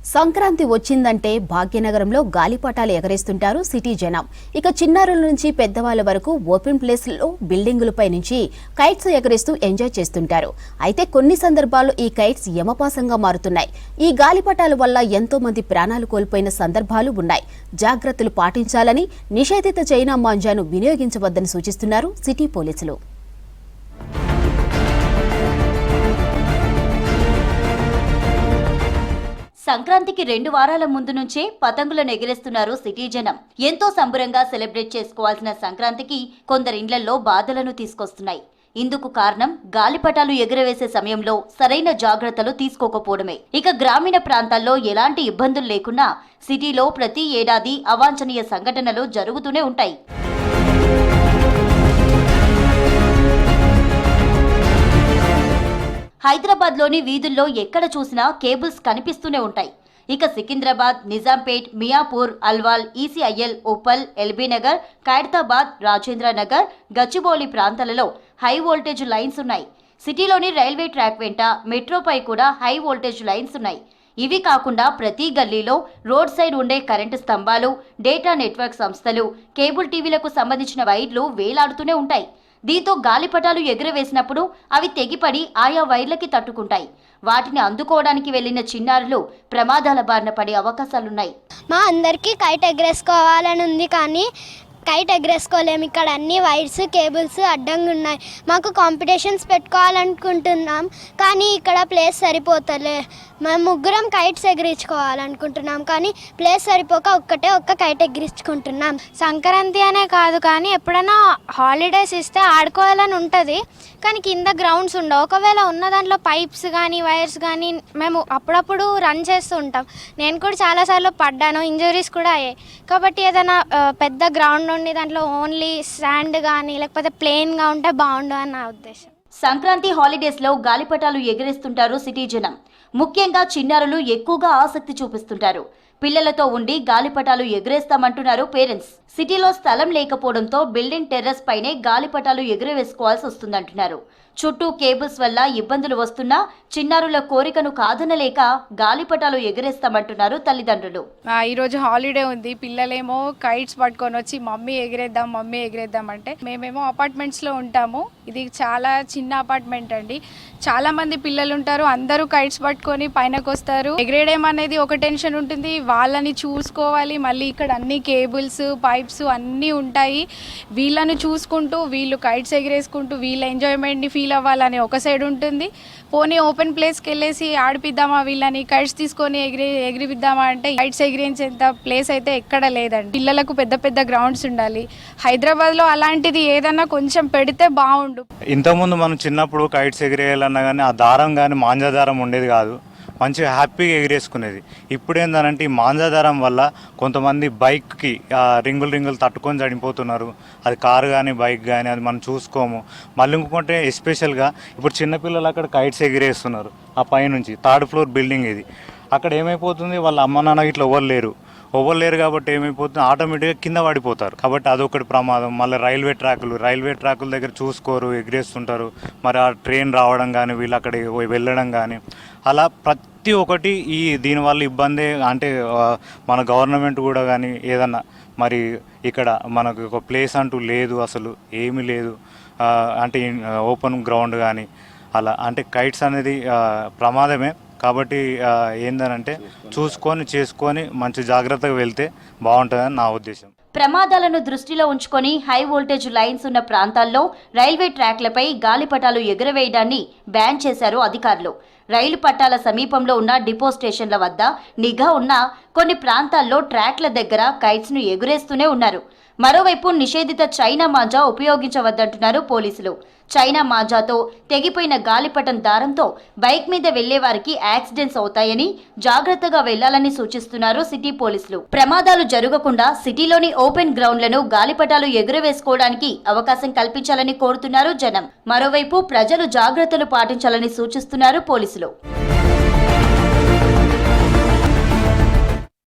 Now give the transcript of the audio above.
సంక్రాంతి వచ్చిందంటే భాగ్యనగరంలో గాలిపటాలు ఎగరేస్తుంటారు సిటీ జనం. ఇక చిన్నారుల నుంచి పెద్దవాళ్ల వరకు ఓపెన్ ప్లేస్లలో బిల్డింగులపై నుంచి కైట్స్ ఎగరేస్తూ ఎంజాయ్ చేస్తుంటారు. అయితే కొన్ని సందర్భాల్లో ఈ కైట్స్ యమపాసంగా మారుతున్నాయి. ఈ గాలిపటాల వల్ల ఎంతో మంది ప్రాణాలు కోల్పోయిన సందర్భాలు ఉన్నాయి. జాగ్రత్తలు పాటించాలని, నిషేధిత చైనా మాంజాను వినియోగించవద్దని సూచిస్తున్నారు సిటీ పోలీసులు. సంక్రాంతికి 2 వారాల ముందు నుంచే పతంగులను ఎగిరేస్తున్నారు సిటీ జనం. ఎంతో సంబరంగా సెలబ్రేట్ చేసుకోవాల్సిన సంక్రాంతికి కొందరిండ్లల్లో బాధలను తీసుకొస్తున్నాయి. ఇందుకు కారణం గాలిపటాలు ఎగురవేసే సమయంలో సరైన జాగ్రత్తలు తీసుకోకపోవడమే. ఇక గ్రామీణ ప్రాంతాల్లో ఎలాంటి ఇబ్బందులు లేకున్నా సిటీలో ప్రతి ఏడాది అవాంఛనీయ సంఘటనలు జరుగుతూనే ఉంటాయి. హైదరాబాద్లోని వీధుల్లో ఎక్కడ చూసినా కేబుల్స్ కనిపిస్తూనే ఉంటాయి. ఇక సికింద్రాబాద్, నిజాంపేట్, మియాపూర్, అల్వాల్, ఈసీఐఎల్, ఉప్పల్, ఎల్బీనగర్, ఖైరతాబాద్, రాజేంద్ర నగర్, గచ్చిబౌలి ప్రాంతాలలో హై వోల్టేజ్ లైన్స్ ఉన్నాయి. సిటీలోని రైల్వే ట్రాక్ వెంట మెట్రోపై కూడా హై వోల్టేజ్ లైన్స్ ఉన్నాయి. ఇవి కాకుండా ప్రతి గల్లీలో రోడ్ సైడ్ ఉండే కరెంటు స్తంభాలు, డేటా నెట్వర్క్ సంస్థలు, కేబుల్ టీవీలకు సంబంధించిన వైర్లు వేలాడుతూనే ఉంటాయి. దీంతో గాలిపటాలు ఎగురవేసినప్పుడు అవి తెగిపడి ఆయా వైర్లకి తట్టుకుంటాయి. వాటిని అందుకోవడానికి వెళ్లిన చిన్నారులు ప్రమాదాల బారిన పడే అవకాశాలున్నాయి. మా అందరికీ కైట్ ఎగరేసుకోవాలని ఉంది, కానీ కైట్ ఎగరేసుకోలేము. ఇక్కడ అన్ని వైర్స్, కేబుల్స్ అడ్డంగా ఉన్నాయి. మాకు కాంపిటీషన్స్ పెట్టుకోవాలనుకుంటున్నాం, కానీ ఇక్కడ ప్లేస్ సరిపోతలే. మేము ముగ్గురం కైట్స్ ఎగిరించుకోవాలనుకుంటున్నాం, కానీ ప్లేస్ సరిపోక ఒక్క కైట్ ఎగిరించుకుంటున్నాం. సంక్రాంతి అనే కాదు, కానీ ఎప్పుడైనా హాలిడేస్ ఇస్తే ఆడుకోవాలని ఉంటుంది, కానీ కింద గ్రౌండ్స్ ఉండవు. ఒకవేళ ఉన్న దాంట్లో పైప్స్ కానీ వైర్స్ కానీ మేము అప్పుడప్పుడు రన్ చేస్తూ ఉంటాం. నేను కూడా చాలాసార్లు పడ్డాను, ఇంజరీస్ కూడా అయ్యాయి. కాబట్టి ఏదైనా పెద్ద గ్రౌండ్ ఉండి దాంట్లో ఓన్లీ శాండ్ కానీ లేకపోతే ప్లెయిన్గా ఉంటే బాగుండు అని నా ఉద్దేశం. సంక్రాంతి హాలిడేస్లో గాలిపటాలు ఎగిరేస్తుంటారు సిటీ జనం. ముఖ్యంగా చిన్నారులు ఎక్కువగా ఆసక్తి చూపిస్తుంటారు. పిల్లలతో ఉండి గాలిపటాలు ఎగిరేస్తామంటున్నారు పేరెంట్స్. సిటీలో స్థలం లేకపోవడంతో బిల్డింగ్ టెర్రస్ పైనే గాలిపటాలు ఎగురవేసుకోవాల్సి వస్తుందంటున్నారు. చుట్టూ కేబుల్స్ వల్ల ఇబ్బందులు వస్తున్నా చిన్నారుల కోరికను కాదనలేక గాలిపటాలు ఎగిరేస్తామంటున్నారు తల్లిదండ్రులు. ఈరోజు హాలిడే ఉంది, పిల్లలేమో కైట్స్ పట్టుకొని వచ్చి మమ్మీ ఎగిరేద్దాం అంటే, మేమేమో అపార్ట్మెంట్స్లో ఉంటాము. ఇది చాలా చిన్న అపార్ట్మెంట్ అండి. చాలా మంది పిల్లలు ఉంటారు, అందరూ కైట్స్ పట్టుకొని పైనకు వస్తారు. ఎగిరేయడం అనేది ఒక టెన్షన్ ఉంటుంది, వాళ్ళని చూసుకోవాలి. మళ్ళీ ఇక్కడ అన్ని కేబుల్స్, పైప్స్ అన్నీ ఉంటాయి. వీళ్ళని చూసుకుంటూ వీళ్ళు కైట్స్ ఎగిరేసుకుంటూ వీళ్ళ ఎంజాయ్మెంట్ని ఫీల్ అవ్వాలని ఒక సైడ్ ఉంటుంది. పోనీ ఓపెన్ ప్లేస్కి వెళ్ళేసి ఆడిపిద్దామా, వీళ్ళని కైట్స్ తీసుకొని ఎగిరిపిద్దామా అంటే కైట్స్ ఎగిరించేంత ప్లేస్ అయితే ఎక్కడ లేదండి. పిల్లలకు పెద్ద పెద్ద గ్రౌండ్స్ ఉండాలి. హైదరాబాద్లో అలాంటిది ఏదన్నా కొంచెం పెడితే బాగుండు. ఇంతకుముందు మనం చిన్నప్పుడు కైట్స్ ఎగిరేయాలన్నా కానీ ఆ దారం కానీ మాంజా దారం ఉండేది కాదు, మంచిగా హ్యాపీగా ఎగిరేసుకునేది. ఇప్పుడు ఏంటంటే ఈ మాంజాదారం వల్ల కొంతమంది బైక్కి రింగులు తట్టుకొని చనిపోతున్నారు. అది కారు కానీ బైక్ కానీ అది మనం చూసుకోము. మళ్ళీ ఇంకొకటి ఎస్పెషల్గా ఇప్పుడు చిన్నపిల్లలు అక్కడ కైట్స్ ఎగిరేస్తున్నారు. ఆ పైనుంచి 3rd ఫ్లోర్ బిల్డింగ్ ఇది. అక్కడ ఏమైపోతుంది, వాళ్ళ అమ్మ నాన్న ఇట్లా ఎవరు లేరు కాబట్టి ఏమైపోతుంది, ఆటోమేటిక్గా కింద పడిపోతారు. కాబట్టి అదొకటి ప్రమాదం. మళ్ళీ రైల్వే ట్రాకుల దగ్గర చూసుకోరు, ఎగిరేస్తుంటారు. మరి ఆ ట్రైన్ రావడం కానీ వీళ్ళు అక్కడ వెళ్ళడం కానీ అలా ప్రతి ఒక్కటి దీనివల్ల ఇబ్బంది. అంటే మన గవర్నమెంట్ కూడా కానీ ఏదన్నా మరి ఇక్కడ మనకు ఒక ప్లేస్ అంటూ లేదు, అసలు ఏమీ లేదు. అంటే ఓపెన్ గ్రౌండ్ కానీ అలా అంటే కైట్స్ అనేది ప్రమాదమే. కాబట్టి ఏందనంటే చేసుకొని మంచి జాగ్రత్తగా వెళ్తే బాగుంటుందని నా ఉద్దేశం. ప్రమాదాలను దృష్టిలో ఉంచుకొని హై వోల్టేజ్ లైన్స్ ఉన్న ప్రాంతాల్లో రైల్వే ట్రాక్లపై గాలిపటాలు ఎగురవేయడాన్ని బ్యాన్ చేశారు అధికారులు. రైలు పట్టాల సమీపంలో ఉన్న డిపో స్టేషన్ల వద్ద నిఘా ఉన్న కొన్ని ప్రాంతాల్లో ట్రాక్ల దగ్గర కైట్స్ను ఎగురేస్తూనే ఉన్నారు. మరోవైపు నిషేధిత చైనా మాంజా ఉపయోగించవద్దంటున్నారు పోలీసులు. చైనా మాంజాతో తెగిపోయిన గాలిపటం దారంతో బైక్ మీద వెళ్లే వారికి యాక్సిడెంట్స్ అవుతాయని జాగ్రత్తగా వెళ్లాలని సూచిస్తున్నారు సిటీ పోలీసులు. ప్రమాదాలు జరగకుండా సిటీలోని ఓపెన్ గ్రౌండ్లను గాలిపటాలు ఎగురవేసుకోవడానికి అవకాశం కల్పించాలని కోరుతున్నారు జనం. మరోవైపు ప్రజలు జాగ్రత్తలు పాటించాలని సూచిస్తున్నారు పోలీసులు.